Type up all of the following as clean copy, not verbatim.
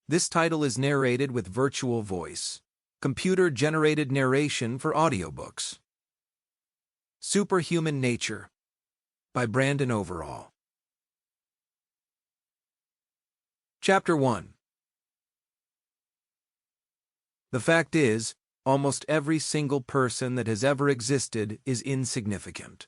This title is narrated with virtual voice, computer-generated narration for audiobooks. Superhuman Nature by Brandon Overall. Chapter 1. The fact is, almost every single person that has ever existed is insignificant.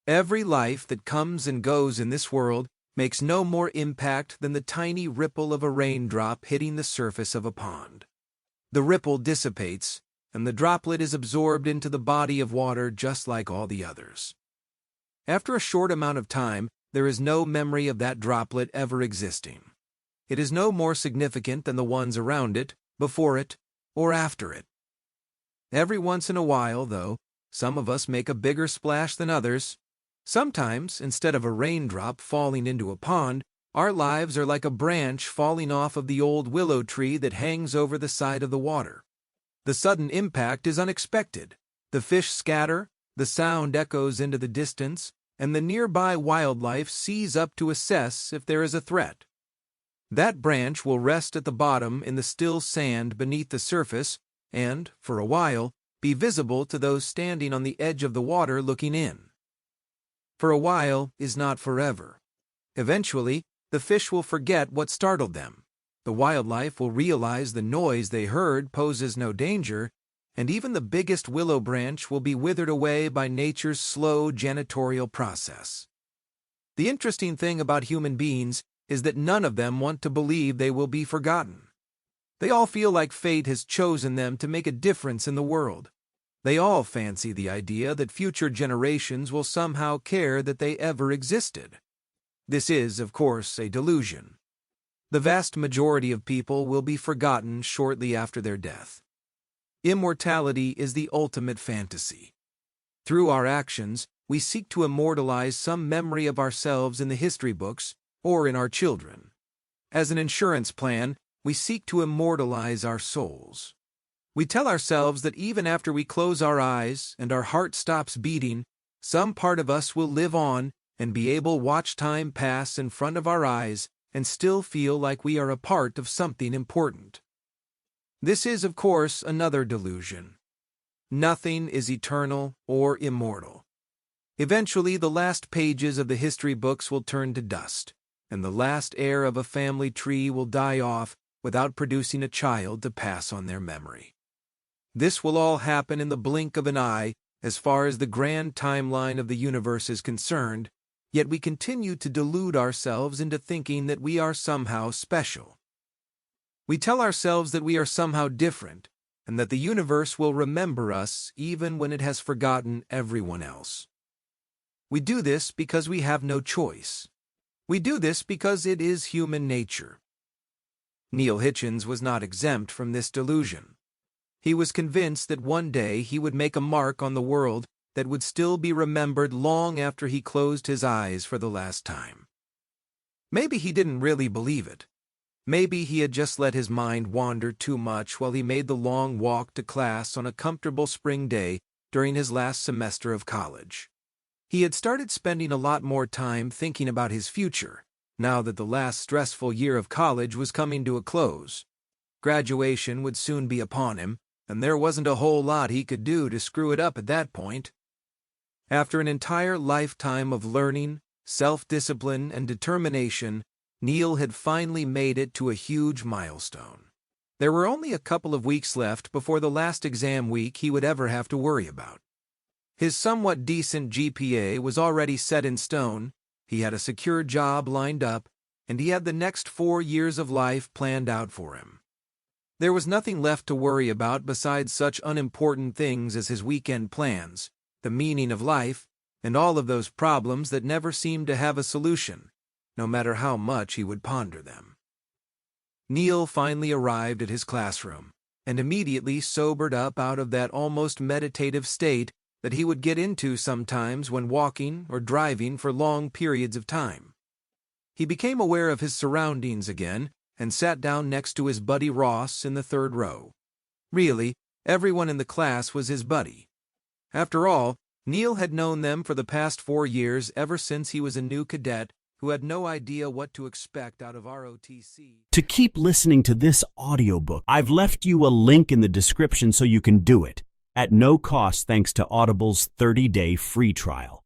Every life that comes and goes in this world makes no more impact than the tiny ripple of a raindrop hitting the surface of a pond. The ripple dissipates, and the droplet is absorbed into the body of water just like all the others. After a short amount of time, there is no memory of that droplet ever existing. It is no more significant than the ones around it, before it, or after it. Every once in a while, though, some of us make a bigger splash than others. Sometimes, instead of a raindrop falling into a pond, our lives are like a branch falling off of the old willow tree that hangs over the side of the water. The sudden impact is unexpected. The fish scatter, the sound echoes into the distance, and the nearby wildlife sees up to assess if there is a threat. That branch will rest at the bottom in the still sand beneath the surface and, for a while, be visible to those standing on the edge of the water looking in. For a while is not forever. Eventually, the fish will forget what startled them. The wildlife will realize the noise they heard poses no danger, and even the biggest willow branch will be withered away by nature's slow janitorial process. The interesting thing about human beings is that none of them want to believe they will be forgotten. They all feel like fate has chosen them to make a difference in the world. They all fancy the idea that future generations will somehow care that they ever existed. This is, of course, a delusion. The vast majority of people will be forgotten shortly after their death. Immortality is the ultimate fantasy. Through our actions, we seek to immortalize some memory of ourselves in the history books or in our children. As an insurance plan, we seek to immortalize our souls. We tell ourselves that even after we close our eyes and our heart stops beating, some part of us will live on and be able to watch time pass in front of our eyes and still feel like we are a part of something important. This is, of course, another delusion. Nothing is eternal or immortal. Eventually, the last pages of the history books will turn to dust, and the last heir of a family tree will die off without producing a child to pass on their memory. This will all happen in the blink of an eye as far as the grand timeline of the universe is concerned, yet we continue to delude ourselves into thinking that we are somehow special. We tell ourselves that we are somehow different, and that the universe will remember us even when it has forgotten everyone else. We do this because we have no choice. We do this because it is human nature. Neil Hitchens was not exempt from this delusion. He was convinced that one day he would make a mark on the world that would still be remembered long after he closed his eyes for the last time. Maybe he didn't really believe it. Maybe he had just let his mind wander too much while he made the long walk to class on a comfortable spring day during his last semester of college. He had started spending a lot more time thinking about his future, now that the last stressful year of college was coming to a close. Graduation would soon be upon him, and there wasn't a whole lot he could do to screw it up at that point. After an entire lifetime of learning, self-discipline, and determination, Neil had finally made it to a huge milestone. There were only a couple of weeks left before the last exam week he would ever have to worry about. His somewhat decent GPA was already set in stone, he had a secure job lined up, and he had the next 4 years of life planned out for him. There was nothing left to worry about besides such unimportant things as his weekend plans, the meaning of life, and all of those problems that never seemed to have a solution, no matter how much he would ponder them. Neil finally arrived at his classroom, and immediately sobered up out of that almost meditative state that he would get into sometimes when walking or driving for long periods of time. He became aware of his surroundings again, and sat down next to his buddy Ross in the third row. Really, everyone in the class was his buddy. After all, Neil had known them for the past 4 years ever since he was a new cadet who had no idea what to expect out of ROTC. To keep listening to this audiobook, I've left you a link in the description so you can do it, at no cost thanks to Audible's 30-day free trial.